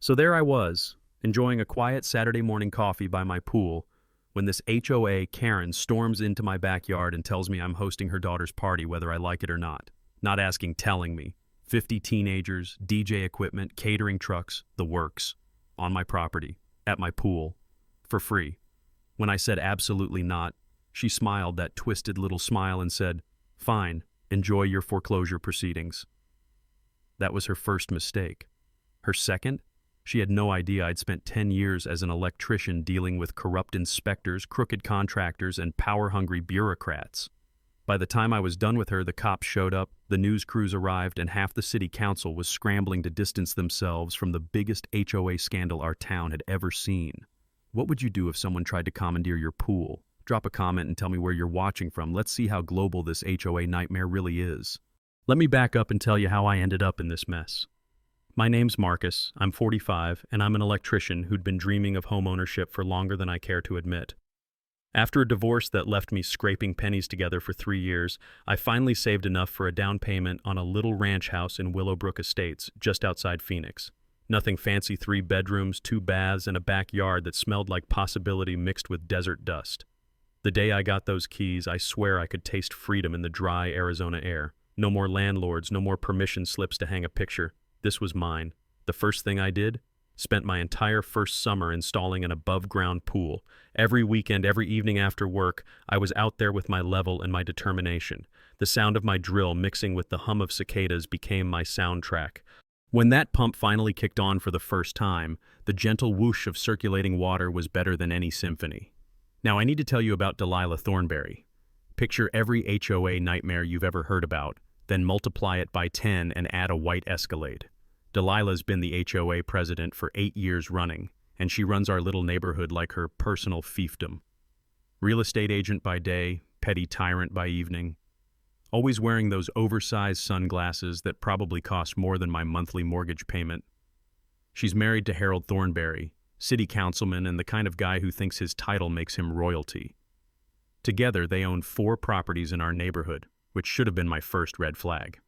So there I was, enjoying a quiet Saturday morning coffee by my pool, when this HOA Karen storms into my backyard and tells me I'm hosting her daughter's party whether I like it or not. Not asking, telling me. 50 teenagers, DJ equipment, catering trucks, the works. On my property, at my pool, for free. When I said absolutely not, she smiled that twisted little smile and said, "Fine, enjoy your foreclosure proceedings." That was her first mistake. Her second? She had no idea I'd spent 10 years as an electrician dealing with corrupt inspectors, crooked contractors, and power-hungry bureaucrats. By the time I was done with her, the cops showed up, the news crews arrived, and half the city council was scrambling to distance themselves from the biggest HOA scandal our town had ever seen. What would you do if someone tried to commandeer your pool? Drop a comment and tell me where you're watching from. Let's see how global this HOA nightmare really is. Let me back up and tell you how I ended up in this mess. My name's Marcus, I'm 45, and I'm an electrician who'd been dreaming of homeownership for longer than I care to admit. After a divorce that left me scraping pennies together for 3 years, I finally saved enough for a down payment on a little ranch house in Willowbrook Estates, just outside Phoenix. Nothing fancy, 3 bedrooms, 2 baths, and a backyard that smelled like possibility mixed with desert dust. The day I got those keys, I swear I could taste freedom in the dry Arizona air. No more landlords, no more permission slips to hang a picture. This was mine. The first thing I did? Spent my entire first summer installing an above-ground pool. Every weekend, every evening after work, I was out there with my level and my determination. The sound of my drill mixing with the hum of cicadas became my soundtrack. When that pump finally kicked on for the first time, the gentle whoosh of circulating water was better than any symphony. Now I need to tell you about Delilah Thornberry. Picture every HOA nightmare you've ever heard about, then multiply it by 10 and add a white Escalade. Delilah's been the HOA president for 8 years running, and she runs our little neighborhood like her personal fiefdom. Real estate agent by day, petty tyrant by evening. Always wearing those oversized sunglasses that probably cost more than my monthly mortgage payment. She's married to Harold Thornberry, city councilman and the kind of guy who thinks his title makes him royalty. Together, they own 4 properties in our neighborhood, which should have been my first red flag.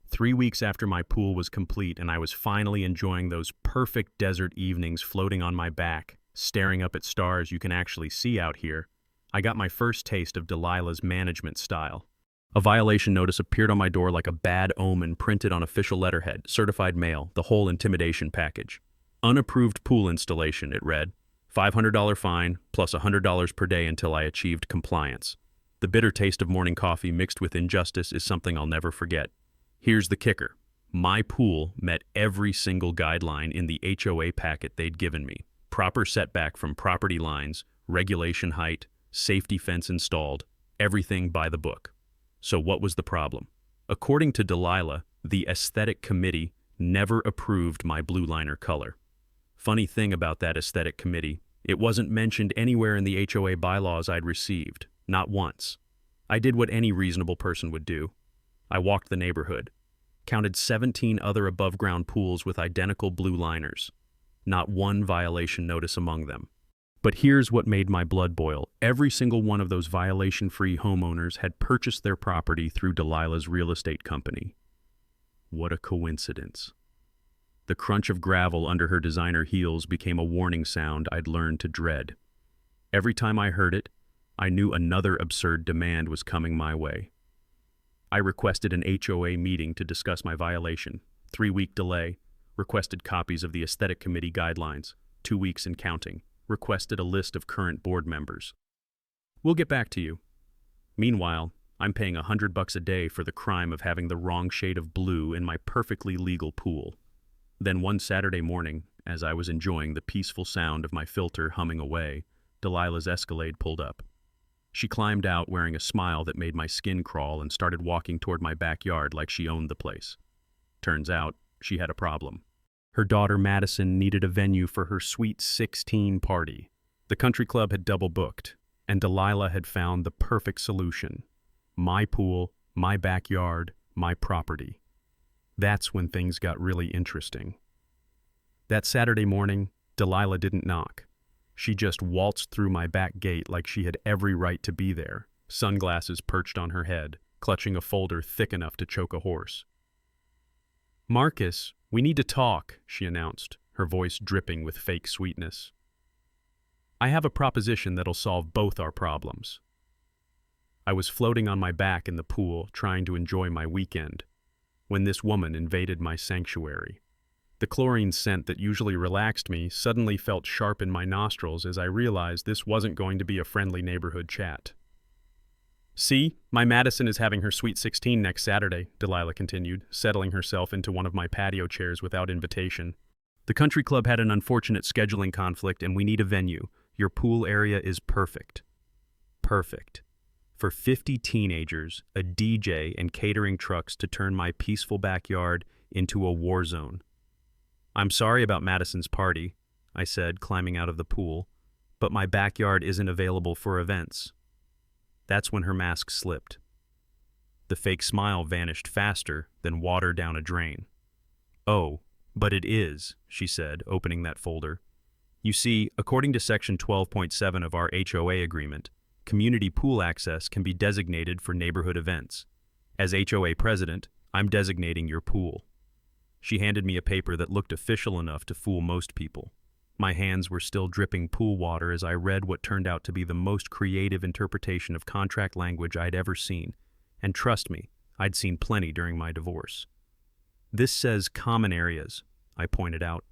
3 weeks after my pool was complete and I was finally enjoying those perfect desert evenings floating on my back, staring up at stars you can actually see out here, I got my first taste of Delilah's management style. A violation notice appeared on my door like a bad omen printed on official letterhead, certified mail, the whole intimidation package. Unapproved pool installation, it read. $500 fine, plus $100 per day until I achieved compliance. The bitter taste of morning coffee mixed with injustice is something I'll never forget. Here's the kicker. My pool met every single guideline in the HOA packet they'd given me. Proper setback from property lines, regulation height, safety fence installed, everything by the book. So what was the problem? According to Delilah, the aesthetic committee never approved my blue liner color. Funny thing about that aesthetic committee, it wasn't mentioned anywhere in the HOA bylaws I'd received, not once. I did what any reasonable person would do. I walked the neighborhood, counted 17 other above-ground pools with identical blue liners. Not one violation notice among them. But here's what made my blood boil. Every single one of those violation-free homeowners had purchased their property through Delilah's real estate company. What a coincidence. The crunch of gravel under her designer heels became a warning sound I'd learned to dread. Every time I heard it, I knew another absurd demand was coming my way. I requested an HOA meeting to discuss my violation. 3-week delay. Requested copies of the aesthetic committee guidelines. 2 weeks and counting. Requested a list of current board members. We'll get back to you. Meanwhile, I'm paying $100 a day for the crime of having the wrong shade of blue in my perfectly legal pool. Then one Saturday morning, as I was enjoying the peaceful sound of my filter humming away, Delilah's Escalade pulled up. She climbed out wearing a smile that made my skin crawl and started walking toward my backyard like she owned the place. Turns out, she had a problem. Her daughter Madison needed a venue for her sweet 16 party. The country club had double booked, and Delilah had found the perfect solution. My pool, my backyard, my property. That's when things got really interesting. That Saturday morning, Delilah didn't knock. She just waltzed through my back gate like she had every right to be there, sunglasses perched on her head, clutching a folder thick enough to choke a horse. "Marcus, we need to talk," she announced, her voice dripping with fake sweetness. "I have a proposition that'll solve both our problems." I was floating on my back in the pool, trying to enjoy my weekend, when this woman invaded my sanctuary. The chlorine scent that usually relaxed me suddenly felt sharp in my nostrils as I realized this wasn't going to be a friendly neighborhood chat. "See, my Madison is having her Sweet 16 next Saturday," Delilah continued, settling herself into one of my patio chairs without invitation. "The country club had an unfortunate scheduling conflict and we need a venue. Your pool area is perfect." Perfect. For 50 teenagers, a DJ, and catering trucks to turn my peaceful backyard into a war zone. "I'm sorry about Madison's party," I said, climbing out of the pool, "but my backyard isn't available for events." That's when her mask slipped. The fake smile vanished faster than water down a drain. "Oh, but it is," she said, opening that folder. "You see, according to Section 12.7 of our HOA agreement, community pool access can be designated for neighborhood events. As HOA president, I'm designating your pool." She handed me a paper that looked official enough to fool most people. My hands were still dripping pool water as I read what turned out to be the most creative interpretation of contract language I'd ever seen. And trust me, I'd seen plenty during my divorce. "This says common areas," I pointed out.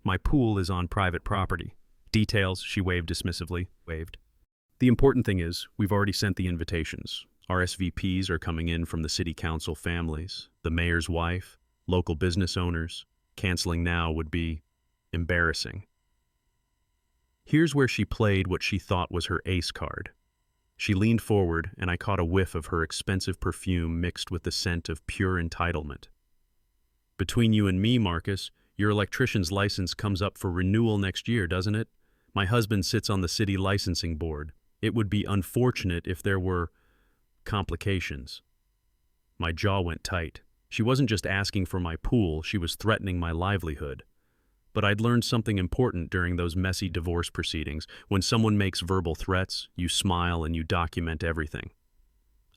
"My pool is on private property." "Details," she waved dismissively. "The important thing is, we've already sent the invitations. RSVPs are coming in from the city council families, the mayor's wife, local business owners. Canceling now would be embarrassing." Here's where she played what she thought was her ace card. She leaned forward, and I caught a whiff of her expensive perfume mixed with the scent of pure entitlement. "Between you and me, Marcus, your electrician's license comes up for renewal next year, doesn't it? My husband sits on the city licensing board. It would be unfortunate if there were complications." My jaw went tight. She wasn't just asking for my pool, she was threatening my livelihood. But I'd learned something important during those messy divorce proceedings. When someone makes verbal threats, you smile and you document everything.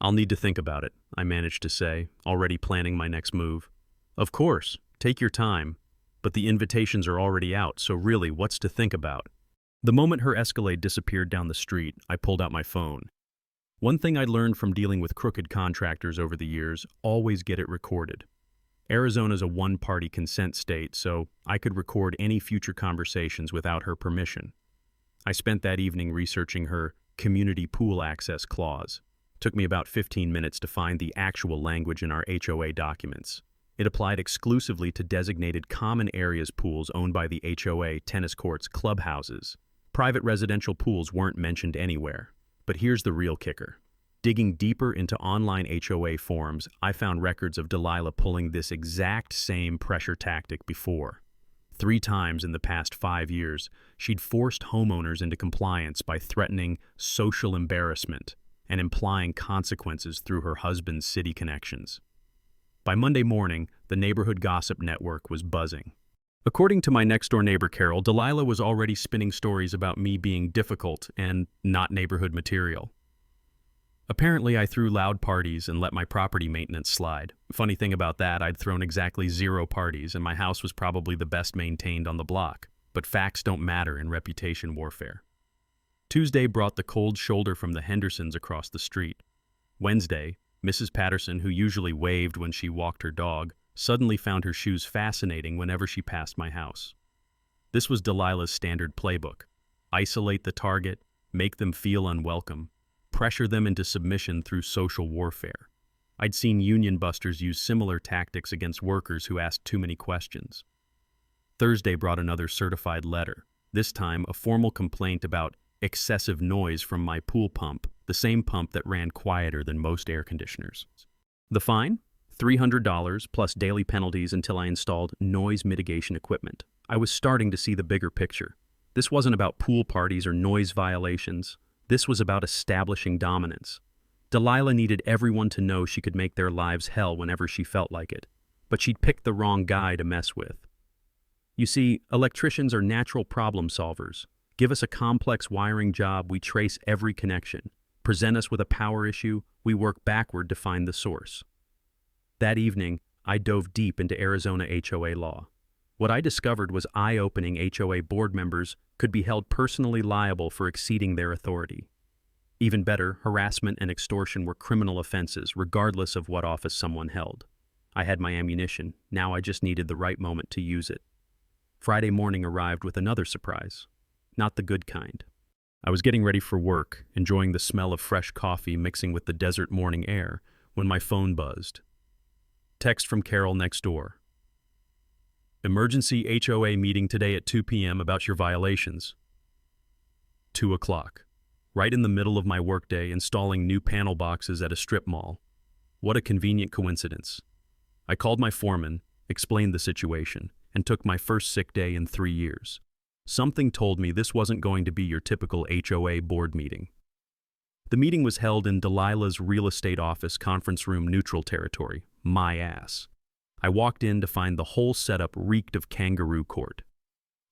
"I'll need to think about it," I managed to say, already planning my next move. "Of course, take your time, but the invitations are already out, so really, what's to think about?" The moment her Escalade disappeared down the street, I pulled out my phone. One thing I learned from dealing with crooked contractors over the years: always get it recorded. Arizona's a one-party consent state, so I could record any future conversations without her permission. I spent that evening researching her community pool access clause. It took me about 15 minutes to find the actual language in our HOA documents. It applied exclusively to designated common areas pools owned by the HOA, tennis courts, clubhouses. Private residential pools weren't mentioned anywhere. But here's the real kicker. Digging deeper into online HOA forums, I found records of Delilah pulling this exact same pressure tactic before. 3 times in the past 5 years, she'd forced homeowners into compliance by threatening social embarrassment and implying consequences through her husband's city connections. By Monday morning, the neighborhood gossip network was buzzing. According to my next-door neighbor Carol, Delilah was already spinning stories about me being difficult and not neighborhood material. Apparently, I threw loud parties and let my property maintenance slide. Funny thing about that, I'd thrown exactly 0 parties, and my house was probably the best maintained on the block. But facts don't matter in reputation warfare. Tuesday brought the cold shoulder from the Hendersons across the street. Wednesday, Mrs. Patterson, who usually waved when she walked her dog, suddenly found her shoes fascinating whenever she passed my house. This was Delilah's standard playbook. Isolate the target, make them feel unwelcome, pressure them into submission through social warfare. I'd seen union busters use similar tactics against workers who asked too many questions. Thursday brought another certified letter, this time a formal complaint about excessive noise from my pool pump, the same pump that ran quieter than most air conditioners. The fine? $300 plus daily penalties until I installed noise mitigation equipment. I was starting to see the bigger picture. This wasn't about pool parties or noise violations. This was about establishing dominance. Delilah needed everyone to know she could make their lives hell whenever she felt like it, but she'd picked the wrong guy to mess with. You see, electricians are natural problem solvers. Give us a complex wiring job, we trace every connection. Present us with a power issue, we work backward to find the source. That evening, I dove deep into Arizona HOA law. What I discovered was eye-opening. HOA board members could be held personally liable for exceeding their authority. Even better, harassment and extortion were criminal offenses, regardless of what office someone held. I had my ammunition. Now I just needed the right moment to use it. Friday morning arrived with another surprise. Not the good kind. I was getting ready for work, enjoying the smell of fresh coffee mixing with the desert morning air, when my phone buzzed. Text from Carol next door. Emergency HOA meeting today at 2 p.m. about your violations. 2 o'clock. Right in the middle of my workday, installing new panel boxes at a strip mall. What a convenient coincidence. I called my foreman, explained the situation, and took my first sick day in 3 years. Something told me this wasn't going to be your typical HOA board meeting. The meeting was held in Delilah's real estate office conference room, neutral territory. My ass. I walked in to find the whole setup reeked of kangaroo court.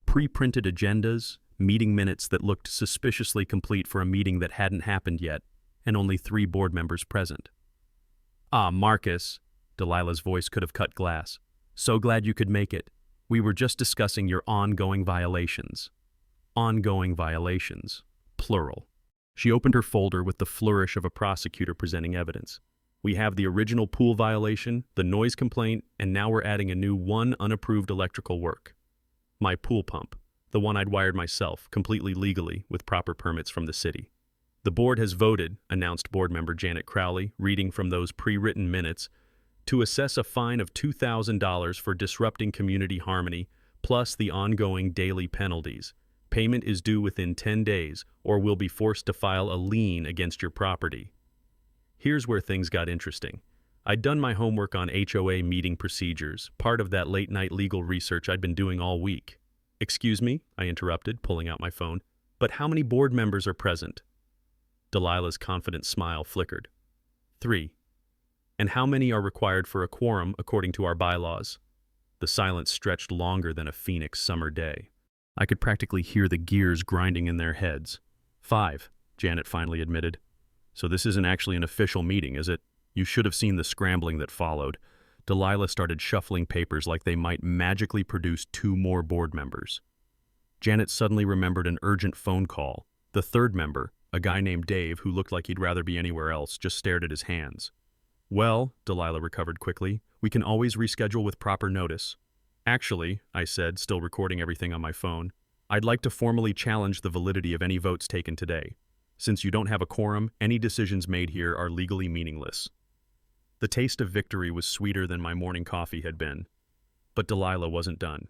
Pre-printed agendas, meeting minutes that looked suspiciously complete for a meeting that hadn't happened yet, and only 3 board members present. Ah, Marcus, Delilah's voice could have cut glass. So glad you could make it. We were just discussing your ongoing violations. Ongoing violations. Plural. She opened her folder with the flourish of a prosecutor presenting evidence. We have the original pool violation, the noise complaint, and now we're adding a new 1 unapproved electrical work. My pool pump, the one I'd wired myself, completely legally, with proper permits from the city. The board has voted, announced board member Janet Crowley, reading from those pre-written minutes, to assess a fine of $2,000 for disrupting community harmony, plus the ongoing daily penalties. Payment is due within 10 days, or will be forced to file a lien against your property. Here's where things got interesting. I'd done my homework on HOA meeting procedures, part of that late-night legal research I'd been doing all week. Excuse me, I interrupted, pulling out my phone, but how many board members are present? Delilah's confident smile flickered. 3. And how many are required for a quorum according to our bylaws? The silence stretched longer than a Phoenix summer day. I could practically hear the gears grinding in their heads. 5, Janet finally admitted. So this isn't actually an official meeting, is it? You should have seen the scrambling that followed. Delilah started shuffling papers like they might magically produce 2 more board members. Janet suddenly remembered an urgent phone call. The 3rd member, a guy named Dave who looked like he'd rather be anywhere else, just stared at his hands. Well, Delilah recovered quickly, we can always reschedule with proper notice. Actually, I said, still recording everything on my phone, I'd like to formally challenge the validity of any votes taken today. Since you don't have a quorum, any decisions made here are legally meaningless. The taste of victory was sweeter than my morning coffee had been. But Delilah wasn't done.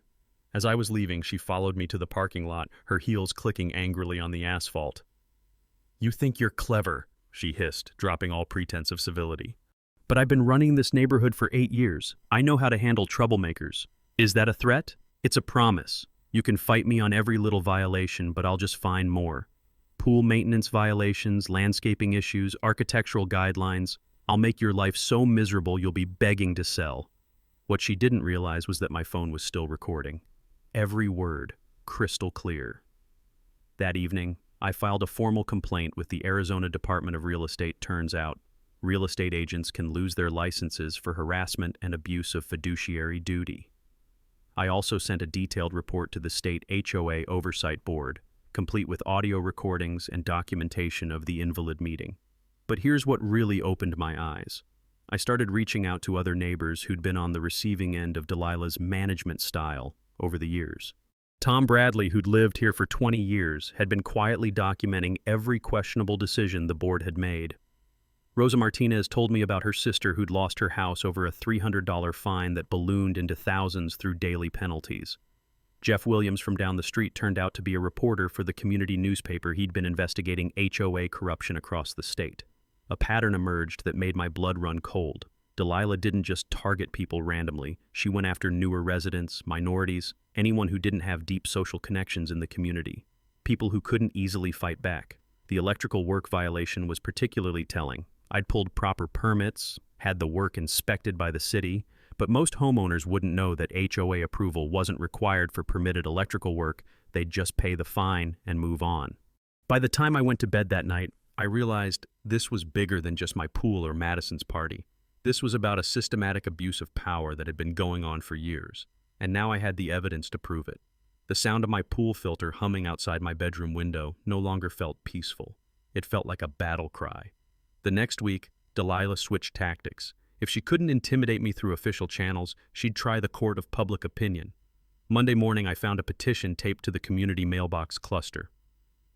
As I was leaving, she followed me to the parking lot, her heels clicking angrily on the asphalt. You think you're clever, she hissed, dropping all pretense of civility. But I've been running this neighborhood for 8 years. I know how to handle troublemakers. Is that a threat? It's a promise. You can fight me on every little violation, but I'll just find more. Pool maintenance violations, landscaping issues, architectural guidelines. I'll make your life so miserable you'll be begging to sell. What she didn't realize was that my phone was still recording. Every word, crystal clear. That evening, I filed a formal complaint with the Arizona Department of Real Estate. Turns out, real estate agents can lose their licenses for harassment and abuse of fiduciary duty. I also sent a detailed report to the state HOA Oversight Board, complete with audio recordings and documentation of the invalid meeting. But here's what really opened my eyes. I started reaching out to other neighbors who'd been on the receiving end of Delilah's management style over the years. Tom Bradley, who'd lived here for 20 years, had been quietly documenting every questionable decision the board had made. Rosa Martinez told me about her sister who'd lost her house over a $300 fine that ballooned into thousands through daily penalties. Jeff Williams from down the street turned out to be a reporter for the community newspaper. He'd been investigating HOA corruption across the state. A pattern emerged that made my blood run cold. Delilah didn't just target people randomly. She went after newer residents, minorities, anyone who didn't have deep social connections in the community. People who couldn't easily fight back. The electrical work violation was particularly telling. I'd pulled proper permits, had the work inspected by the city, but most homeowners wouldn't know that HOA approval wasn't required for permitted electrical work. They'd just pay the fine and move on. By the time I went to bed that night, I realized this was bigger than just my pool or Madison's party. This was about a systematic abuse of power that had been going on for years. And now I had the evidence to prove it. The sound of my pool filter humming outside my bedroom window no longer felt peaceful. It felt like a battle cry. The next week, Delilah switched tactics. If she couldn't intimidate me through official channels, she'd try the court of public opinion. Monday morning, I found a petition taped to the community mailbox cluster.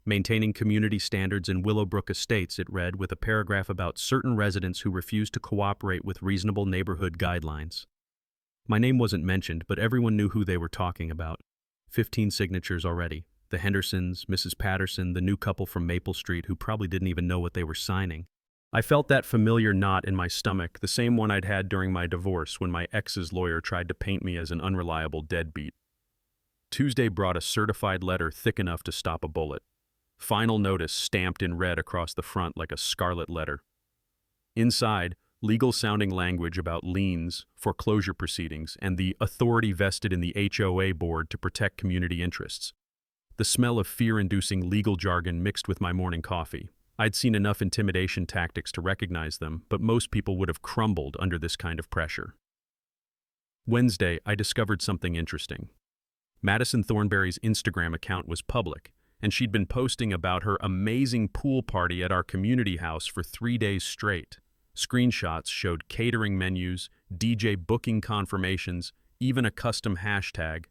Maintaining community standards in Willowbrook Estates, it read, with a paragraph about certain residents who refuse to cooperate with reasonable neighborhood guidelines. My name wasn't mentioned, but everyone knew who they were talking about. 15 signatures already. The Hendersons, Mrs. Patterson, the new couple from Maple Street who probably didn't even know what they were signing. I felt that familiar knot in my stomach, the same one I'd had during my divorce when my ex's lawyer tried to paint me as an unreliable deadbeat. Tuesday brought a certified letter thick enough to stop a bullet. Final notice stamped in red across the front like a scarlet letter. Inside, legal-sounding language about liens, foreclosure proceedings, and the authority vested in the HOA board to protect community interests. The smell of fear-inducing legal jargon mixed with my morning coffee. I'd seen enough intimidation tactics to recognize them, but most people would have crumbled under this kind of pressure. Wednesday, I discovered something interesting. Madison Thornberry's Instagram account was public, and she'd been posting about her amazing pool party at our community house for 3 days straight. Screenshots showed catering menus, DJ booking confirmations, even a custom hashtag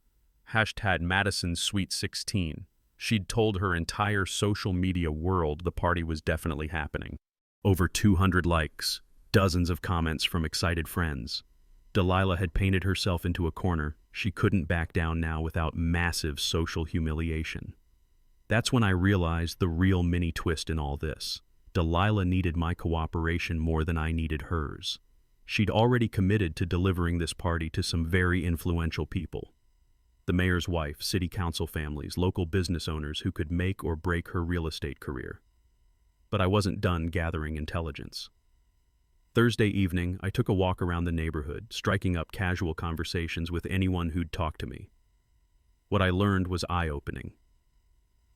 Madison's Sweet 16. She'd told her entire social media world the party was definitely happening. Over 200 likes, dozens of comments from excited friends. Delilah had painted herself into a corner. She couldn't back down now without massive social humiliation. That's when I realized the real mini twist in all this. Delilah needed my cooperation more than I needed hers. She'd already committed to delivering this party to some very influential people. The mayor's wife, city council families, local business owners who could make or break her real estate career. But I wasn't done gathering intelligence. Thursday evening, I took a walk around the neighborhood, striking up casual conversations with anyone who'd talk to me. What I learned was eye-opening.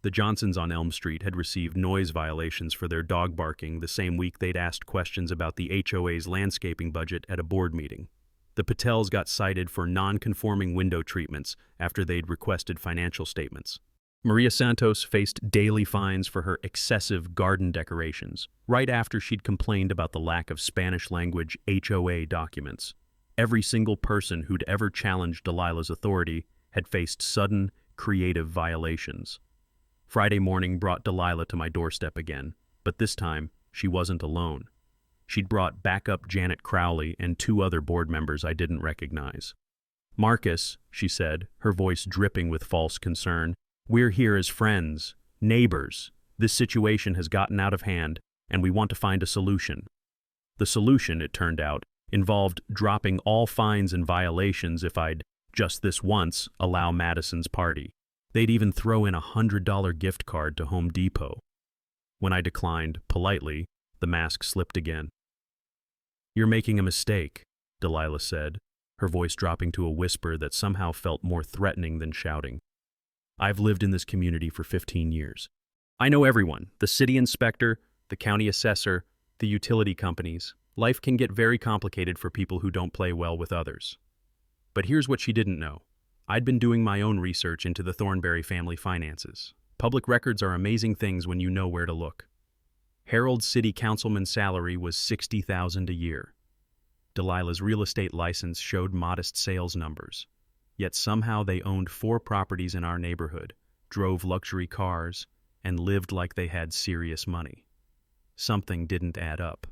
The Johnsons on Elm Street had received noise violations for their dog barking the same week they'd asked questions about the HOA's landscaping budget at a board meeting. The Patels got cited for non-conforming window treatments after they'd requested financial statements. Maria Santos faced daily fines for her excessive garden decorations, right after she'd complained about the lack of Spanish-language HOA documents. Every single person who'd ever challenged Delilah's authority had faced sudden, creative violations. Friday morning brought Delilah to my doorstep again, but this time she wasn't alone. She'd brought backup Janet Crowley and 2 other board members I didn't recognize. "Marcus," she said, her voice dripping with false concern, "we're here as friends, neighbors. This situation has gotten out of hand, and we want to find a solution." The solution, it turned out, involved dropping all fines and violations if I'd, just this once, allow Madison's party. They'd even throw in a $100 gift card to Home Depot. When I declined, politely, the mask slipped again. "You're making a mistake," Delilah said, her voice dropping to a whisper that somehow felt more threatening than shouting. "I've lived in this community for 15 years. I know everyone, the city inspector, the county assessor, the utility companies. Life can get very complicated for people who don't play well with others." But here's what she didn't know. I'd been doing my own research into the Thornberry family finances. Public records are amazing things when you know where to look. Harold's city councilman's salary was $60,000 a year. Delilah's real estate license showed modest sales numbers. Yet somehow they owned 4 properties in our neighborhood, drove luxury cars, and lived like they had serious money. Something didn't add up.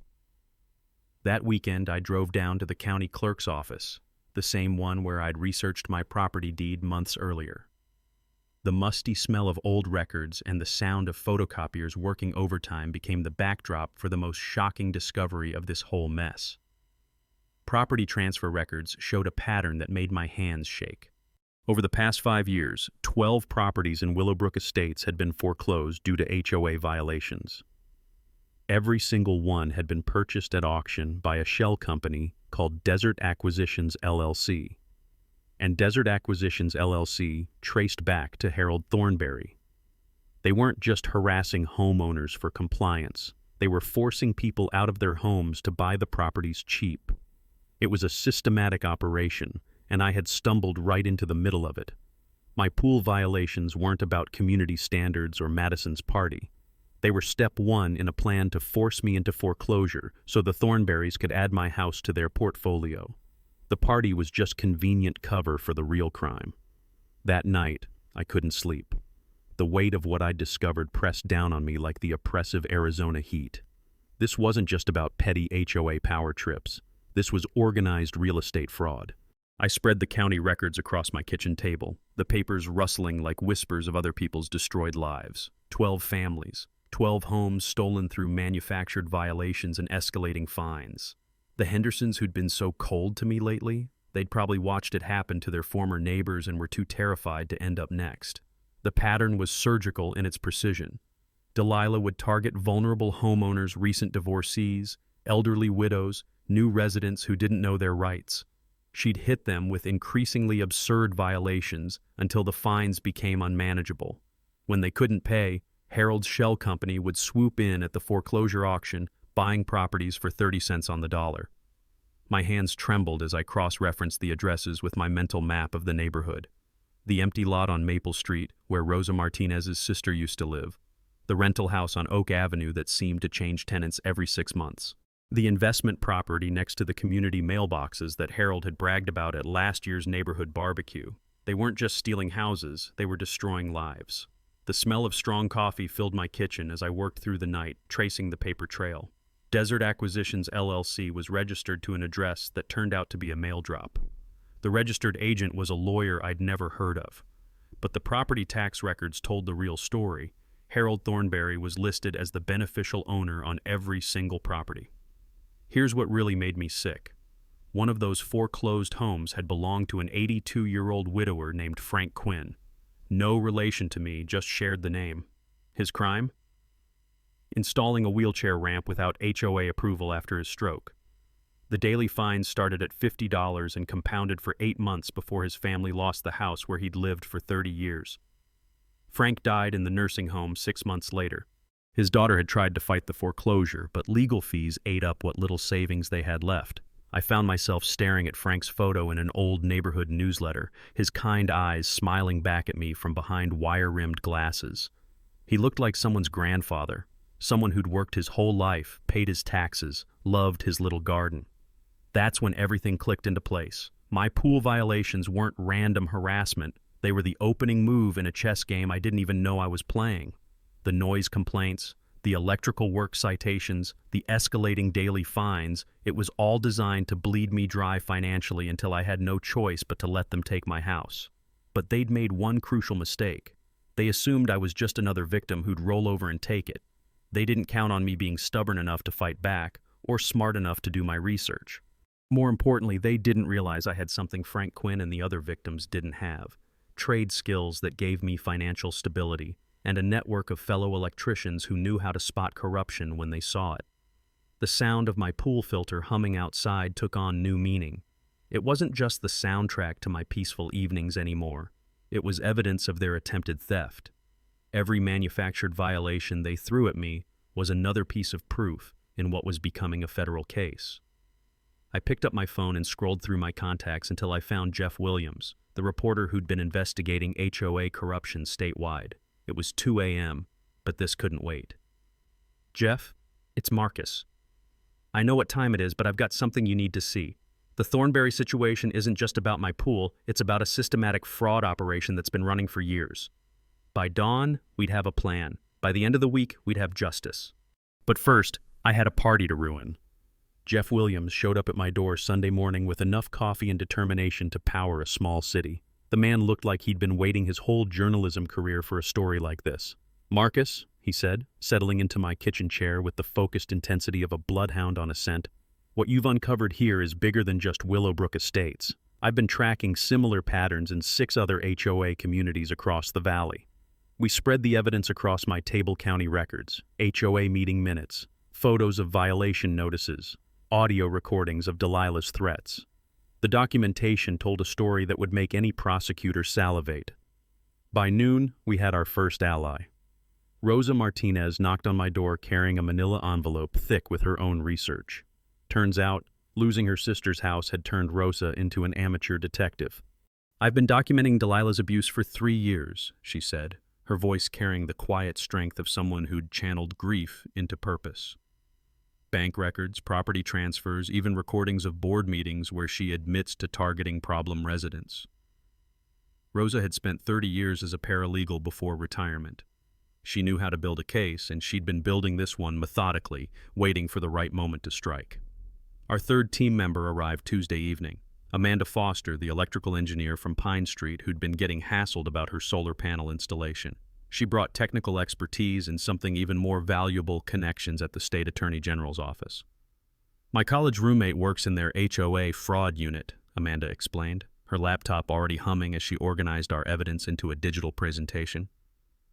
That weekend, I drove down to the county clerk's office, the same one where I'd researched my property deed months earlier. The musty smell of old records and the sound of photocopiers working overtime became the backdrop for the most shocking discovery of this whole mess. Property transfer records showed a pattern that made my hands shake. Over the past 5 years, 12 properties in Willowbrook Estates had been foreclosed due to HOA violations. Every single one had been purchased at auction by a shell company called Desert Acquisitions LLC. And Desert Acquisitions LLC traced back to Harold Thornberry. They weren't just harassing homeowners for compliance. They were forcing people out of their homes to buy the properties cheap. It was a systematic operation, and I had stumbled right into the middle of it. My pool violations weren't about community standards or Madison's party. They were step one in a plan to force me into foreclosure so the Thornberrys could add my house to their portfolio. The party was just convenient cover for the real crime. That night, I couldn't sleep. The weight of what I'd discovered pressed down on me like the oppressive Arizona heat. This wasn't just about petty HOA power trips. This was organized real estate fraud. I spread the county records across my kitchen table, the papers rustling like whispers of other people's destroyed lives. 12 families, 12 homes stolen through manufactured violations and escalating fines. The Hendersons who'd been so cold to me lately, they'd probably watched it happen to their former neighbors and were too terrified to end up next. The pattern was surgical in its precision. Delilah would target vulnerable homeowners, recent divorcees, elderly widows, new residents who didn't know their rights. She'd hit them with increasingly absurd violations until the fines became unmanageable. When they couldn't pay, Harold's shell company would swoop in at the foreclosure auction, buying properties for 30 cents on the dollar. My hands trembled as I cross-referenced the addresses with my mental map of the neighborhood. The empty lot on Maple Street, where Rosa Martinez's sister used to live. The rental house on Oak Avenue that seemed to change tenants every 6 months. The investment property next to the community mailboxes that Harold had bragged about at last year's neighborhood barbecue. They weren't just stealing houses, they were destroying lives. The smell of strong coffee filled my kitchen as I worked through the night, tracing the paper trail. Desert Acquisitions LLC was registered to an address that turned out to be a mail drop. The registered agent was a lawyer I'd never heard of. But the property tax records told the real story. Harold Thornberry was listed as the beneficial owner on every single property. Here's what really made me sick. One of those foreclosed homes had belonged to an 82-year-old widower named Frank Quinn. No relation to me, just shared the name. His crime? Installing a wheelchair ramp without HOA approval after his stroke. The daily fines started at $50 and compounded for 8 months before his family lost the house where he'd lived for 30 years. Frank died in the nursing home 6 months later. His daughter had tried to fight the foreclosure, but legal fees ate up what little savings they had left. I found myself staring at Frank's photo in an old neighborhood newsletter, his kind eyes smiling back at me from behind wire-rimmed glasses. He looked like someone's grandfather, someone who'd worked his whole life, paid his taxes, loved his little garden. That's when everything clicked into place. My pool violations weren't random harassment. They were the opening move in a chess game I didn't even know I was playing. The noise complaints, the electrical work citations, the escalating daily fines, it was all designed to bleed me dry financially until I had no choice but to let them take my house. But they'd made one crucial mistake. They assumed I was just another victim who'd roll over and take it. They didn't count on me being stubborn enough to fight back or smart enough to do my research. More importantly, they didn't realize I had something Frank Quinn and the other victims didn't have. Trade skills that gave me financial stability, and a network of fellow electricians who knew how to spot corruption when they saw it. The sound of my pool filter humming outside took on new meaning. It wasn't just the soundtrack to my peaceful evenings anymore. It was evidence of their attempted theft. Every manufactured violation they threw at me was another piece of proof in what was becoming a federal case. I picked up my phone and scrolled through my contacts until I found Jeff Williams, the reporter who'd been investigating HOA corruption statewide. It was 2 a.m., but this couldn't wait. Jeff, it's Marcus. I know what time it is, but I've got something you need to see. The Thornberry situation isn't just about my pool, it's about a systematic fraud operation that's been running for years. By dawn, we'd have a plan. By the end of the week, we'd have justice. But first, I had a party to ruin. Jeff Williams showed up at my door Sunday morning with enough coffee and determination to power a small city. The man looked like he'd been waiting his whole journalism career for a story like this. "Marcus," he said, settling into my kitchen chair with the focused intensity of a bloodhound on a scent, "what you've uncovered here is bigger than just Willowbrook Estates. I've been tracking similar patterns in 6 other HOA communities across the valley. We spread the evidence across my Table County records, HOA meeting minutes, photos of violation notices, audio recordings of Delilah's threats. The documentation told a story that would make any prosecutor salivate. By noon, we had our first ally. Rosa Martinez knocked on my door carrying a manila envelope thick with her own research. Turns out, Losing her sister's house had turned Rosa into an amateur detective. "I've been documenting Delilah's abuse for 3 years," she said, her voice carrying the quiet strength of someone who'd channeled grief into purpose. Bank records, property transfers, even recordings of board meetings where she admits to targeting problem residents. Rosa had spent 30 years as a paralegal before retirement. She knew how to build a case, and she'd been building this one methodically, waiting for the right moment to strike. Our third team member arrived Tuesday evening. Amanda Foster, the electrical engineer from Pine Street who'd been getting hassled about her solar panel installation. She brought technical expertise and something even more valuable, connections at the state attorney general's office. "My college roommate works in their HOA fraud unit," Amanda explained, her laptop already humming as she organized our evidence into a digital presentation.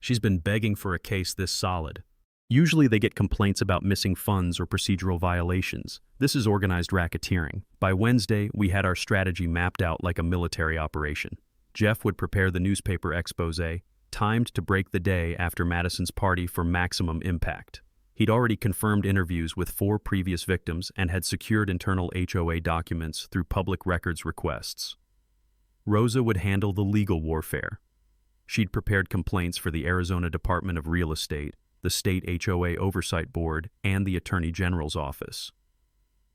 "She's been begging for a case this solid. Usually they get complaints about missing funds or procedural violations. This is organized racketeering. By Wednesday, we had our strategy mapped out like a military operation. Jeff would prepare the newspaper expose, timed to break the day after Madison's party for maximum impact. He'd already confirmed interviews with 4 previous victims and had secured internal HOA documents through public records requests. Rosa would handle the legal warfare. She'd prepared complaints for the Arizona Department of Real Estate, the State HOA Oversight Board, and the Attorney General's office.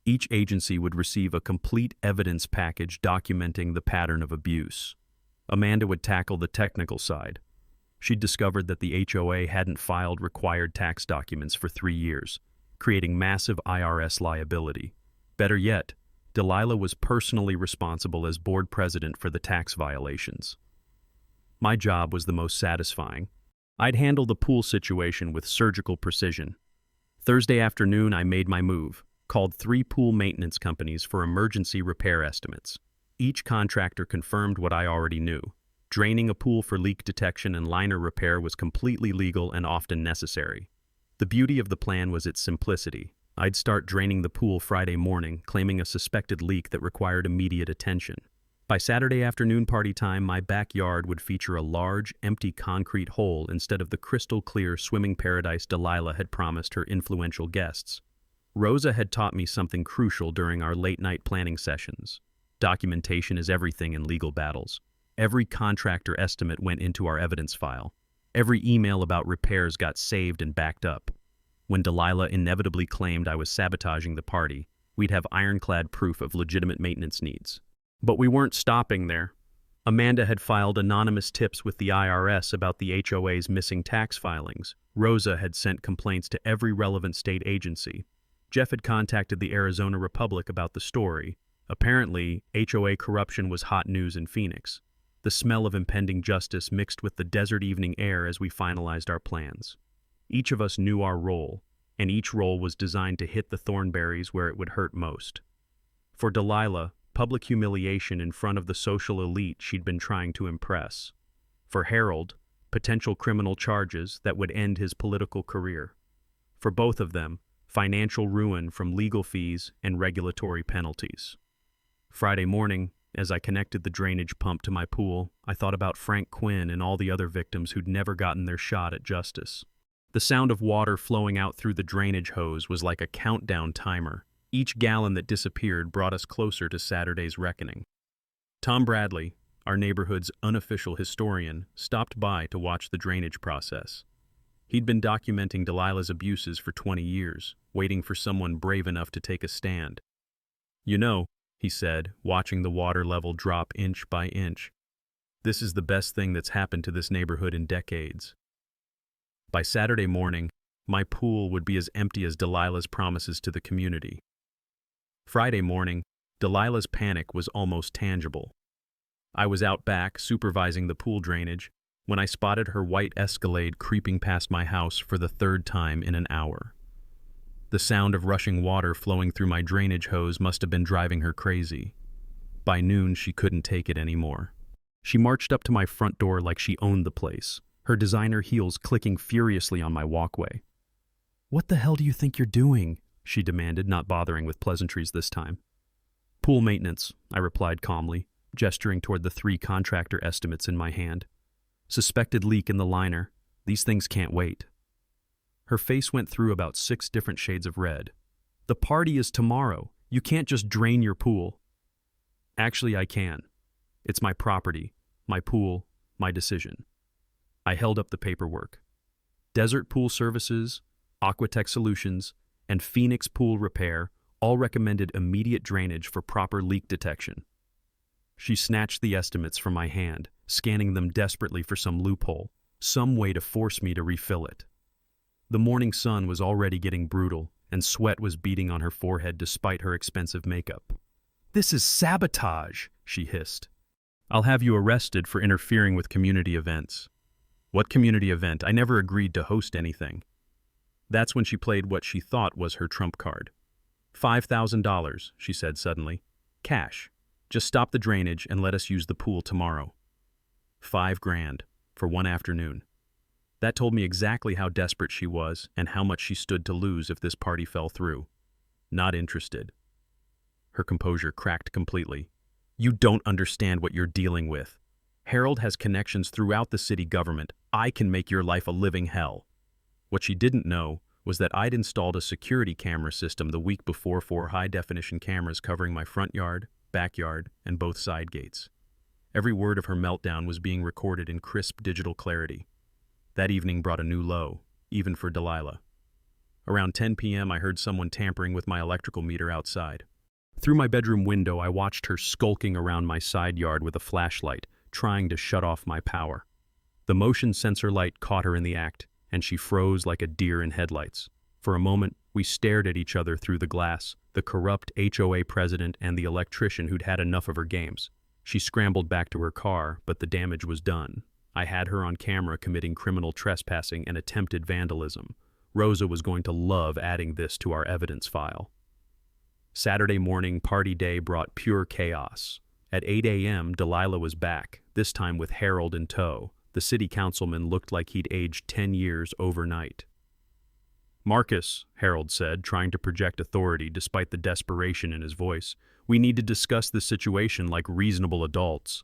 Each agency would receive a complete evidence package documenting the pattern of abuse. Amanda would tackle the technical side. She'd discovered that the HOA hadn't filed required tax documents for 3 years, creating massive IRS liability. Better yet, Delilah was personally responsible as board president for the tax violations. My job was the most satisfying. I'd handle the pool situation with surgical precision. Thursday afternoon, I made my move, called 3 pool maintenance companies for emergency repair estimates. Each contractor confirmed what I already knew. Draining a pool for leak detection and liner repair was completely legal and often necessary. The beauty of the plan was its simplicity. I'd start draining the pool Friday morning, claiming a suspected leak that required immediate attention. By Saturday afternoon party time, my backyard would feature a large, empty concrete hole instead of the crystal-clear swimming paradise Delilah had promised her influential guests. Rosa had taught me something crucial during our late-night planning sessions. Documentation is everything in legal battles. Every contractor estimate went into our evidence file. Every email about repairs got saved and backed up. When Delilah inevitably claimed I was sabotaging the party, we'd have ironclad proof of legitimate maintenance needs. But we weren't stopping there. Amanda had filed anonymous tips with the IRS about the HOA's missing tax filings. Rosa had sent complaints to every relevant state agency. Jeff had contacted the Arizona Republic about the story. Apparently, HOA corruption was hot news in Phoenix. The smell of impending justice mixed with the desert evening air as we finalized our plans. Each of us knew our role, and each role was designed to hit the thornberries where it would hurt most. For Delilah, public humiliation in front of the social elite she'd been trying to impress. For Harold, potential criminal charges that would end his political career. For both of them, financial ruin from legal fees and regulatory penalties. Friday morning, as I connected the drainage pump to my pool, I thought about Frank Quinn and all the other victims who'd never gotten their shot at justice. The sound of water flowing out through the drainage hose was like a countdown timer. Each gallon that disappeared brought us closer to Saturday's reckoning. Tom Bradley, our neighborhood's unofficial historian, stopped by to watch the drainage process. He'd been documenting Delilah's abuses for 20 years, waiting for someone brave enough to take a stand. "You know," he said, watching the water level drop inch by inch, "this is the best thing that's happened to this neighborhood in decades." By Saturday morning, my pool would be as empty as Delilah's promises to the community. Friday morning, Delilah's panic was almost tangible. I was out back supervising the pool drainage when I spotted her white Escalade creeping past my house for the 3rd time in an hour. The sound of rushing water flowing through my drainage hose must have been driving her crazy. By noon, she couldn't take it anymore. She marched up to my front door like she owned the place, her designer heels clicking furiously on my walkway. "What the hell do you think you're doing?" she demanded, not bothering with pleasantries this time. "Pool maintenance," I replied calmly, gesturing toward the 3 contractor estimates in my hand. "Suspected leak in the liner. These things can't wait." Her face went through about 6 different shades of red. "The party is tomorrow. You can't just drain your pool. Actually, I can. It's my property, my pool, my decision. I held up the paperwork. Desert Pool Services, Aquatech Solutions, and Phoenix Pool Repair all recommended immediate drainage for proper leak detection. She snatched the estimates from my hand, scanning them desperately for some loophole, some way to force me to refill it. The morning sun was already getting brutal, and sweat was beading on her forehead despite her expensive makeup. "This is sabotage," she hissed. "I'll have you arrested for interfering with community events." "What community event? I never agreed to host anything." That's when she played what she thought was her trump card. $5,000, she said suddenly. "Cash. Just stop the drainage and let us use the pool tomorrow." $5,000 for one afternoon. That told me exactly how desperate she was and how much she stood to lose if this party fell through. Not interested. Her composure cracked completely. "You don't understand what you're dealing with. Harold has connections throughout the city government. I can make your life a living hell." What she didn't know was that I'd installed a security camera system the week before, 4 high-definition cameras covering my front yard, backyard, and both side gates. Every word of her meltdown was being recorded in crisp digital clarity. That evening brought a new low, even for Delilah. Around 10 p.m. I heard someone tampering with my electrical meter outside. Through my bedroom window, I watched her skulking around my side yard with a flashlight, trying to shut off my power. The motion sensor light caught her in the act, and she froze like a deer in headlights. For a moment, we stared at each other through the glass, the corrupt HOA president and the electrician who'd had enough of her games. She scrambled back to her car, but the damage was done. I had her on camera committing criminal trespassing and attempted vandalism. Rosa was going to love adding this to our evidence file. Saturday morning party day brought pure chaos. At 8 a.m., Delilah was back, this time with Harold in tow. The city councilman looked like he'd aged 10 years overnight. "Marcus," Harold said, trying to project authority despite the desperation in his voice, "we need to discuss this situation like reasonable adults."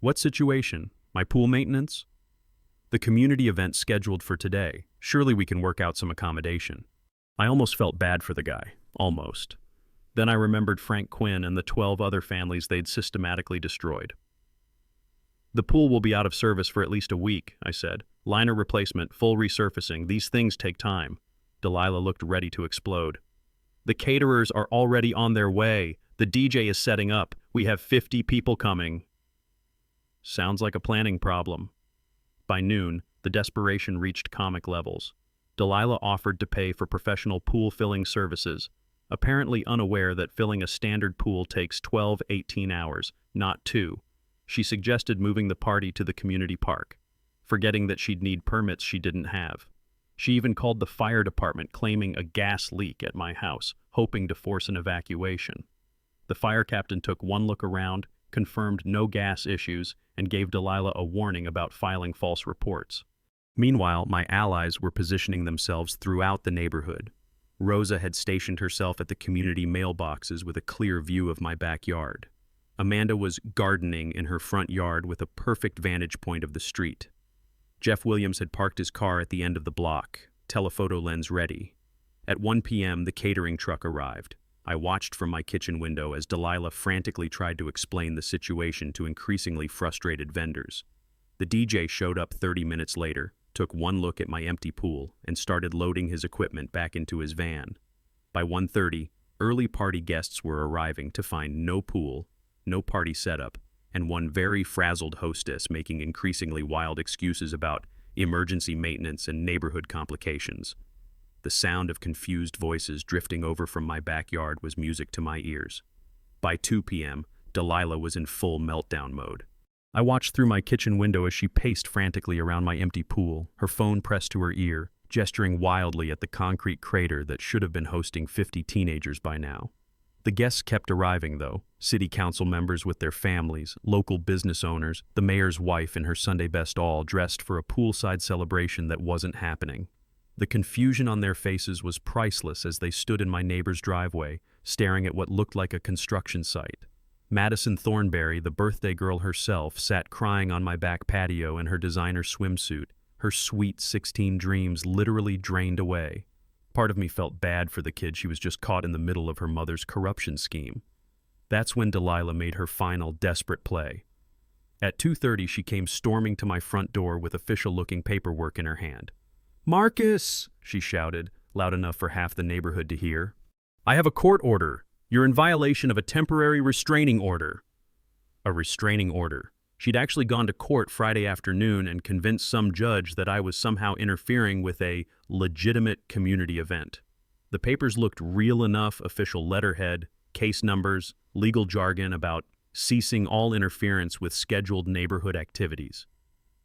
"What situation? My pool maintenance?" "The community event scheduled for today. Surely we can work out some accommodation." I almost felt bad for the guy. Almost. Then I remembered Frank Quinn and the 12 other families they'd systematically destroyed. "The pool will be out of service for at least a week," I said. "Liner replacement, full resurfacing, these things take time." Delilah looked ready to explode. "The caterers are already on their way. The DJ is setting up. We have 50 people coming." Sounds like a planning problem. By noon, the desperation reached comic levels. Delilah offered to pay for professional pool filling services, apparently unaware that filling a standard pool takes 12-18 hours, not 2. She suggested moving the party to the community park, forgetting that she'd need permits she didn't have. She even called the fire department, claiming a gas leak at my house, hoping to force an evacuation. The fire captain took one look around, confirmed no gas issues, and gave Delilah a warning about filing false reports. Meanwhile, my allies were positioning themselves throughout the neighborhood. Rosa had stationed herself at the community mailboxes with a clear view of my backyard. Amanda was gardening in her front yard with a perfect vantage point of the street. Jeff Williams had parked his car at the end of the block, telephoto lens ready. At 1 p.m., the catering truck arrived. I watched from my kitchen window as Delilah frantically tried to explain the situation to increasingly frustrated vendors. The DJ showed up 30 minutes later, took one look at my empty pool, and started loading his equipment back into his van. By 1:30, early party guests were arriving to find no pool, no party setup, and one very frazzled hostess making increasingly wild excuses about emergency maintenance and neighborhood complications. The sound of confused voices drifting over from my backyard was music to my ears. By 2 p.m., Delilah was in full meltdown mode. I watched through my kitchen window as she paced frantically around my empty pool, her phone pressed to her ear, gesturing wildly at the concrete crater that should have been hosting 50 teenagers by now. The guests kept arriving, though. City council members with their families, local business owners, the mayor's wife in her Sunday best all dressed for a poolside celebration that wasn't happening. The confusion on their faces was priceless as they stood in my neighbor's driveway, staring at what looked like a construction site. Madison Thornberry, the birthday girl herself, sat crying on my back patio in her designer swimsuit, her sweet 16 dreams literally drained away. Part of me felt bad for the kid. She was just caught in the middle of her mother's corruption scheme. That's when Delilah made her final desperate play. At 2:30, she came storming to my front door with official-looking paperwork in her hand. "Marcus!" she shouted, loud enough for half the neighborhood to hear. "I have a court order. You're in violation of a temporary restraining order." A restraining order. She'd actually gone to court Friday afternoon and convinced some judge that I was somehow interfering with a legitimate community event. The papers looked real enough: official letterhead, case numbers, legal jargon about ceasing all interference with scheduled neighborhood activities.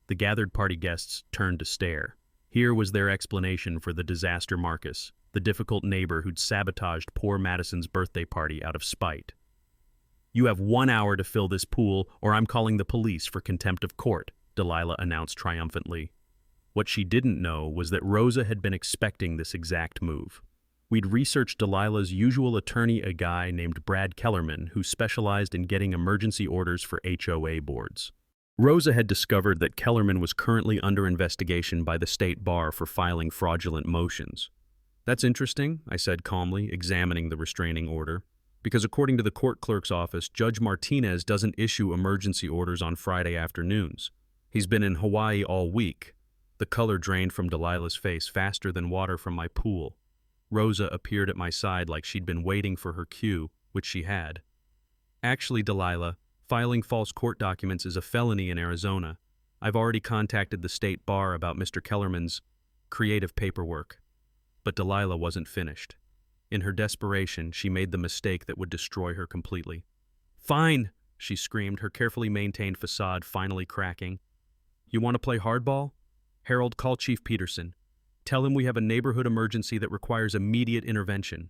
The gathered party guests turned to stare. Here was their explanation for the disaster Marcus, the difficult neighbor who'd sabotaged poor Madison's birthday party out of spite. "You have 1 hour to fill this pool, or I'm calling the police for contempt of court," Delilah announced triumphantly. What she didn't know was that Rosa had been expecting this exact move. We'd researched Delilah's usual attorney, a guy named Brad Kellerman, who specialized in getting emergency orders for HOA boards. Rosa had discovered that Kellerman was currently under investigation by the state bar for filing fraudulent motions. "That's interesting," I said calmly, examining the restraining order. "Because according to the court clerk's office, Judge Martinez doesn't issue emergency orders on Friday afternoons. He's been in Hawaii all week." The color drained from Delilah's face faster than water from my pool. Rosa appeared at my side like she'd been waiting for her cue, which she had. "Actually, Delilah, filing false court documents is a felony in Arizona. I've already contacted the state bar about Mr. Kellerman's creative paperwork." But Delilah wasn't finished. In her desperation, she made the mistake that would destroy her completely. "Fine," she screamed, her carefully maintained facade finally cracking. "You want to play hardball? Harold, call Chief Peterson. Tell him we have a neighborhood emergency that requires immediate intervention."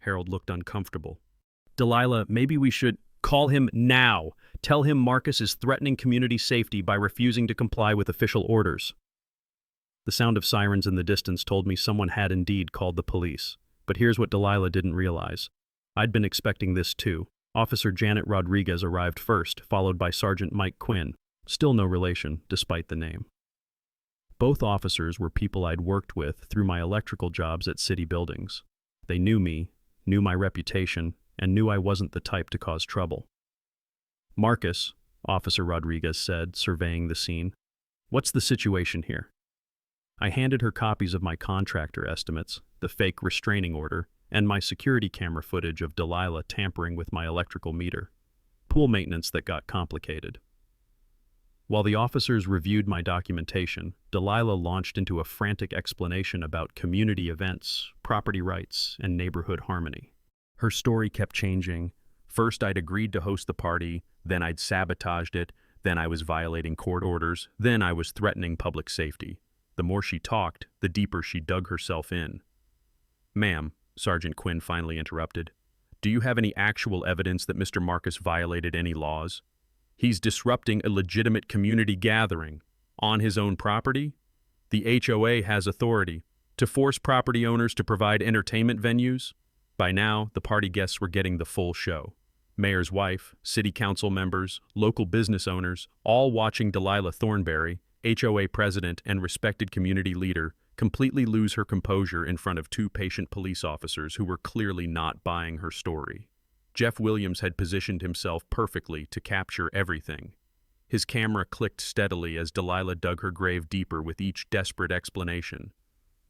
Harold looked uncomfortable. "Delilah, maybe we should call him now. Tell him Marcus is threatening community safety by refusing to comply with official orders." The sound of sirens in the distance told me someone had indeed called the police. But here's what Delilah didn't realize. I'd been expecting this too. Officer Janet Rodriguez arrived first, followed by Sergeant Mike Quinn, still no relation, despite the name. Both officers were people I'd worked with through my electrical jobs at city buildings. They knew me, knew my reputation, and knew I wasn't the type to cause trouble. "Marcus," Officer Rodriguez said, surveying the scene, "what's the situation here?" I handed her copies of my contractor estimates, the fake restraining order, and my security camera footage of Delilah tampering with my electrical meter. Pool maintenance that got complicated. While the officers reviewed my documentation, Delilah launched into a frantic explanation about community events, property rights, and neighborhood harmony. Her story kept changing. First I'd agreed to host the party, then I'd sabotaged it, then I was violating court orders, then I was threatening public safety. The more she talked, the deeper she dug herself in. "Ma'am," Sergeant Quinn finally interrupted, "do you have any actual evidence that Mr. Marcus violated any laws? He's disrupting a legitimate community gathering on his own property. The HOA has authority to force property owners to provide entertainment venues." By now, the party guests were getting the full show. Mayor's wife, city council members, local business owners, all watching Delilah Thornberry, HOA president and respected community leader, completely lose her composure in front of two patient police officers who were clearly not buying her story. Jeff Williams had positioned himself perfectly to capture everything. His camera clicked steadily as Delilah dug her grave deeper with each desperate explanation.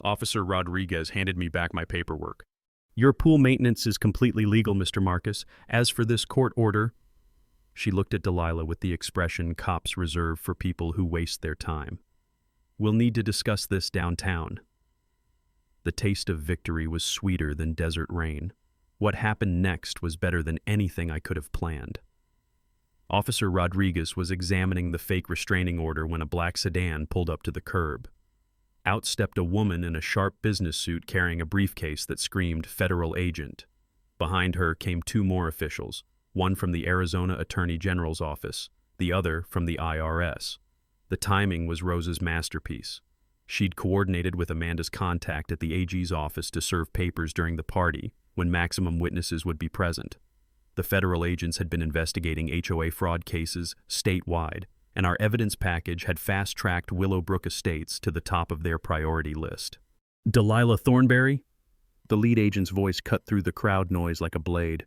Officer Rodriguez handed me back my paperwork. "Your pool maintenance is completely legal, Mr. Marcus. As for this court order..." She looked at Delilah with the expression cops reserve for people who waste their time. "We'll need to discuss this downtown." The taste of victory was sweeter than desert rain. What happened next was better than anything I could have planned. Officer Rodriguez was examining the fake restraining order when a black sedan pulled up to the curb. Out stepped a woman in a sharp business suit carrying a briefcase that screamed "Federal Agent." Behind her came two more officials, one from the Arizona Attorney General's office, the other from the IRS. The timing was Rosa's masterpiece. She'd coordinated with Amanda's contact at the AG's office to serve papers during the party, when maximum witnesses would be present. The federal agents had been investigating HOA fraud cases statewide, and our evidence package had fast-tracked Willowbrook Estates to the top of their priority list. "Delilah Thornberry, The lead agent's voice cut through the crowd noise like a blade.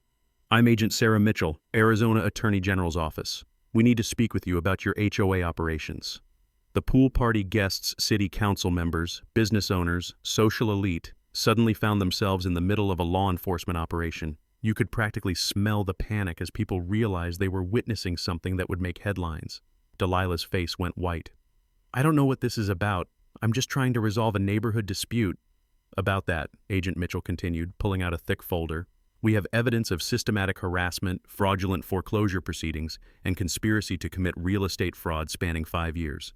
"I'm Agent Sarah Mitchell, Arizona Attorney General's office. We need to speak with you about your HOA operations." The pool party guests, city council members, business owners, social elite suddenly found themselves in the middle of a law enforcement operation. You could practically smell the panic as people realized they were witnessing something that would make headlines. Delilah's face went white. "I don't know what this is about. I'm just trying to resolve a neighborhood dispute." "About that," Agent Mitchell continued, pulling out a thick folder, "we have evidence of systematic harassment, fraudulent foreclosure proceedings, and conspiracy to commit real estate fraud spanning 5 years.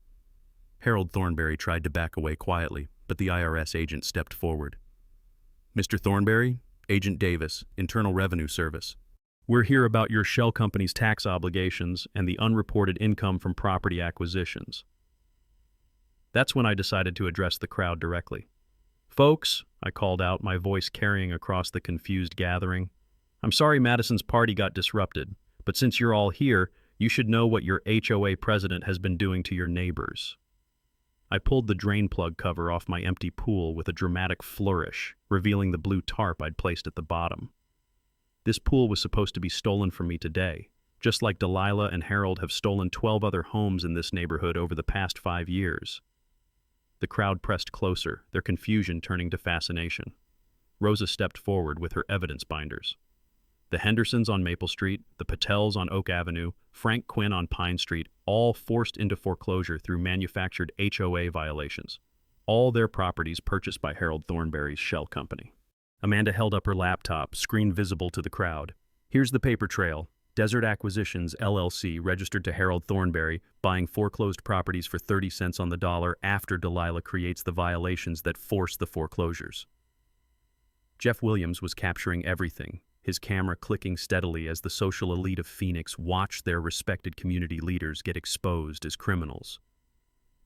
Harold Thornberry tried to back away quietly, but the IRS agent stepped forward. "Mr. Thornberry, Agent Davis, Internal Revenue Service. We're here about your shell company's tax obligations and the unreported income from property acquisitions." That's when I decided to address the crowd directly. "Folks," I called out, my voice carrying across the confused gathering, "I'm sorry Madison's party got disrupted, but since you're all here, you should know what your HOA president has been doing to your neighbors." I pulled the drain plug cover off my empty pool with a dramatic flourish, revealing the blue tarp I'd placed at the bottom. This pool was supposed to be stolen from me today, just like Delilah and Harold have stolen 12 other homes in this neighborhood over the past 5 years. The crowd pressed closer, their confusion turning to fascination. Rosa stepped forward with her evidence binders. The Hendersons on Maple Street, the Patels on Oak Avenue, Frank Quinn on Pine Street, all forced into foreclosure through manufactured HOA violations. All their properties purchased by Harold Thornberry's shell company. Amanda held up her laptop, screen visible to the crowd. "Here's the paper trail. Desert Acquisitions, LLC, registered to Harold Thornberry, buying foreclosed properties for 30 cents on the dollar after Delilah creates the violations that force the foreclosures." Jeff Williams was capturing everything, his camera clicking steadily as the social elite of Phoenix watched their respected community leaders get exposed as criminals.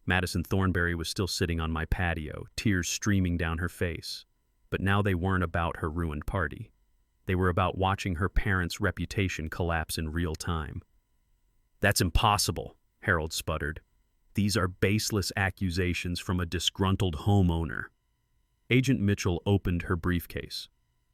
Madison Thornberry was still sitting on my patio, tears streaming down her face. But now they weren't about her ruined party. They were about watching her parents' reputation collapse in real time. "That's impossible," Harold sputtered. "These are baseless accusations from a disgruntled homeowner." Agent Mitchell opened her briefcase.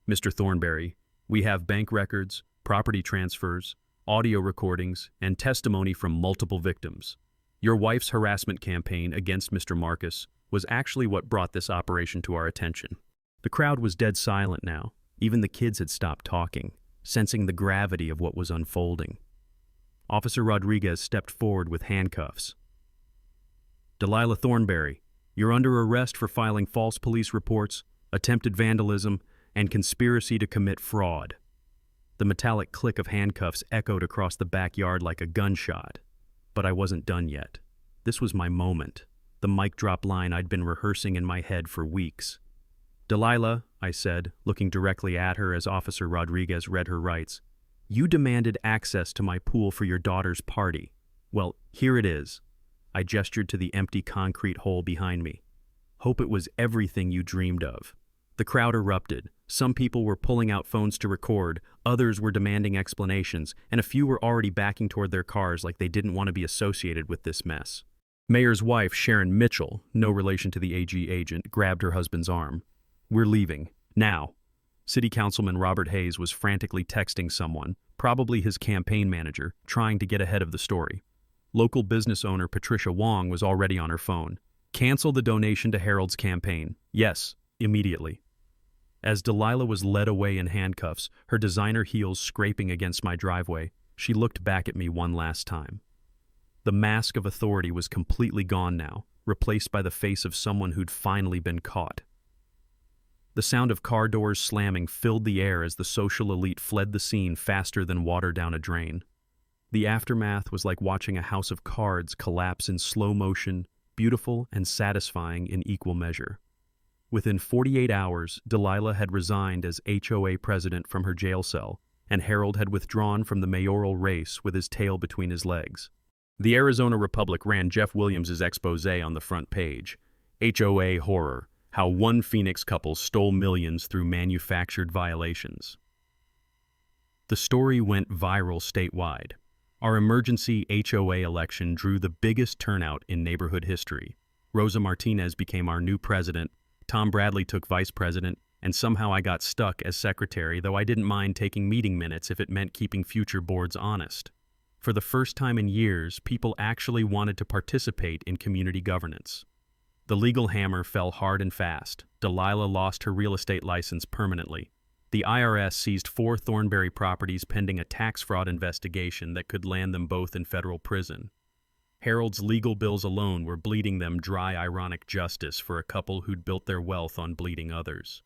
"Mr. Thornberry, we have bank records, property transfers, audio recordings, and testimony from multiple victims. Your wife's harassment campaign against Mr. Marcus was actually what brought this operation to our attention." The crowd was dead silent now. Even the kids had stopped talking, sensing the gravity of what was unfolding. Officer Rodriguez stepped forward with handcuffs. "Delilah Thornberry, you're under arrest for filing false police reports, attempted vandalism, and conspiracy to commit fraud." The metallic click of handcuffs echoed across the backyard like a gunshot. But I wasn't done yet. This was my moment, the mic drop line I'd been rehearsing in my head for weeks. "Delilah," I said, looking directly at her as Officer Rodriguez read her rights, "you demanded access to my pool for your daughter's party. Well, here it is." I gestured to the empty concrete hole behind me. "Hope it was everything you dreamed of." The crowd erupted. Some people were pulling out phones to record, others were demanding explanations, and a few were already backing toward their cars like they didn't want to be associated with this mess. Mayor's wife, Sharon Mitchell, no relation to the AG agent, grabbed her husband's arm. "We're leaving. Now." City Councilman Robert Hayes was frantically texting someone, probably his campaign manager, trying to get ahead of the story. Local business owner Patricia Wong was already on her phone. "Cancel the donation to Harold's campaign. Yes, immediately." As Delilah was led away in handcuffs, her designer heels scraping against my driveway, she looked back at me one last time. The mask of authority was completely gone now, replaced by the face of someone who'd finally been caught. The sound of car doors slamming filled the air as the social elite fled the scene faster than water down a drain. The aftermath was like watching a house of cards collapse in slow motion, beautiful and satisfying in equal measure. Within 48 hours, Delilah had resigned as HOA president from her jail cell, and Harold had withdrawn from the mayoral race with his tail between his legs. The Arizona Republic ran Jeff Williams' expose on the front page. HOA horror. How one Phoenix couple stole millions through manufactured violations. The story went viral statewide. Our emergency HOA election drew the biggest turnout in neighborhood history. Rosa Martinez became our new president, Tom Bradley took vice president, and somehow I got stuck as secretary, though I didn't mind taking meeting minutes if it meant keeping future boards honest. For the first time in years, people actually wanted to participate in community governance. The legal hammer fell hard and fast. Delilah lost her real estate license permanently. The IRS seized 4 Thornberry properties pending a tax fraud investigation that could land them both in federal prison. Harold's legal bills alone were bleeding them dry ironic justice for a couple who'd built their wealth on bleeding others.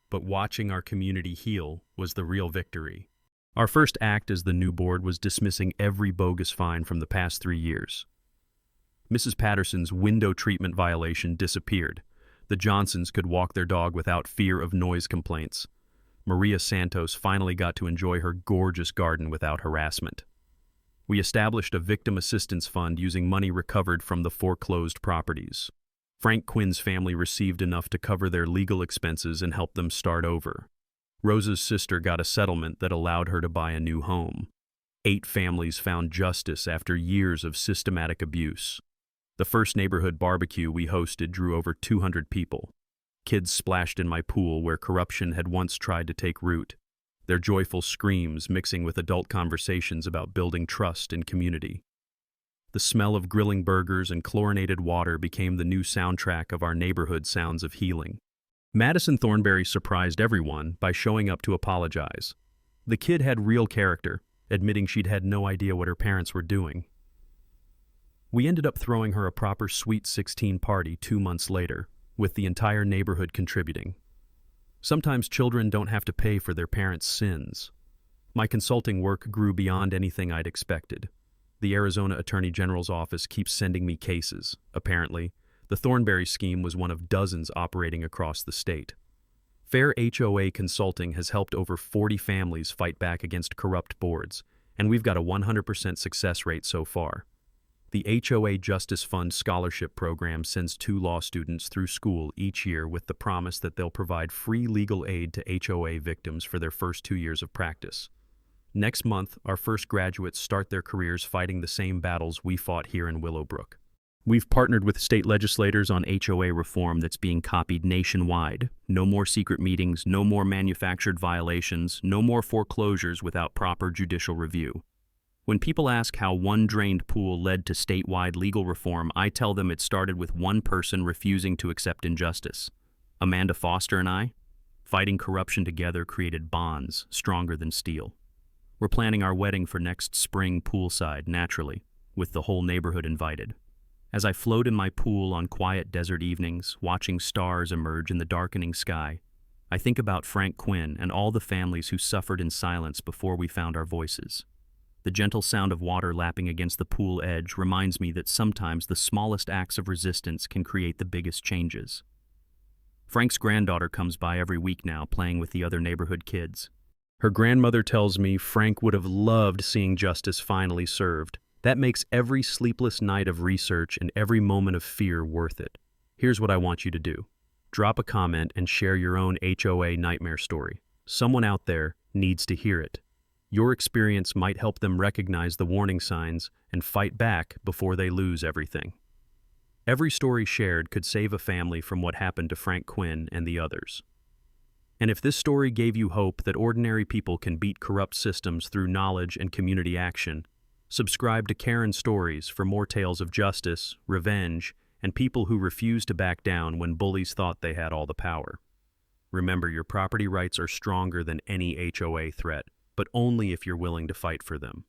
But watching our community heal was the real victory. Our first act as the new board was dismissing every bogus fine from the past 3 years. Mrs. Patterson's window treatment violation disappeared. The Johnsons could walk their dog without fear of noise complaints. Maria Santos finally got to enjoy her gorgeous garden without harassment. We established a victim assistance fund using money recovered from the foreclosed properties. Frank Quinn's family received enough to cover their legal expenses and help them start over. Rosa's sister got a settlement that allowed her to buy a new home. 8 families found justice after years of systematic abuse. The first neighborhood barbecue we hosted drew over 200 people. Kids splashed in my pool where corruption had once tried to take root, their joyful screams mixing with adult conversations about building trust and community. The smell of grilling burgers and chlorinated water became the new soundtrack of our neighborhood sounds of healing. Madison Thornberry surprised everyone by showing up to apologize. The kid had real character, admitting she'd had no idea what her parents were doing. We ended up throwing her a proper Sweet 16 party 2 months later, with the entire neighborhood contributing. Sometimes children don't have to pay for their parents' sins. My consulting work grew beyond anything I'd expected. The Arizona Attorney General's office keeps sending me cases. Apparently, the Thornberry scheme was one of dozens operating across the state. Fair HOA Consulting has helped over 40 families fight back against corrupt boards, and we've got a 100% success rate so far. The HOA Justice Fund Scholarship Program sends 2 law students through school each year with the promise that they'll provide free legal aid to HOA victims for their first 2 years of practice. Next month, our first graduates start their careers fighting the same battles we fought here in Willowbrook. We've partnered with state legislators on HOA reform that's being copied nationwide. No more secret meetings, no more manufactured violations, no more foreclosures without proper judicial review. When people ask how one drained pool led to statewide legal reform, I tell them it started with one person refusing to accept injustice. Amanda Foster and I, fighting corruption together, created bonds stronger than steel. We're planning our wedding for next spring poolside, naturally, with the whole neighborhood invited. As I float in my pool on quiet desert evenings, watching stars emerge in the darkening sky, I think about Frank Quinn and all the families who suffered in silence before we found our voices. The gentle sound of water lapping against the pool edge reminds me that sometimes the smallest acts of resistance can create the biggest changes. Frank's granddaughter comes by every week now, playing with the other neighborhood kids. Her grandmother tells me Frank would have loved seeing justice finally served. That makes every sleepless night of research and every moment of fear worth it. Here's what I want you to do. Drop a comment and share your own HOA nightmare story. Someone out there needs to hear it. Your experience might help them recognize the warning signs and fight back before they lose everything. Every story shared could save a family from what happened to Frank Quinn and the others. And if this story gave you hope that ordinary people can beat corrupt systems through knowledge and community action, subscribe to Karen Stories for more tales of justice, revenge, and people who refuse to back down when bullies thought they had all the power. Remember, your property rights are stronger than any HOA threat, but only if you're willing to fight for them.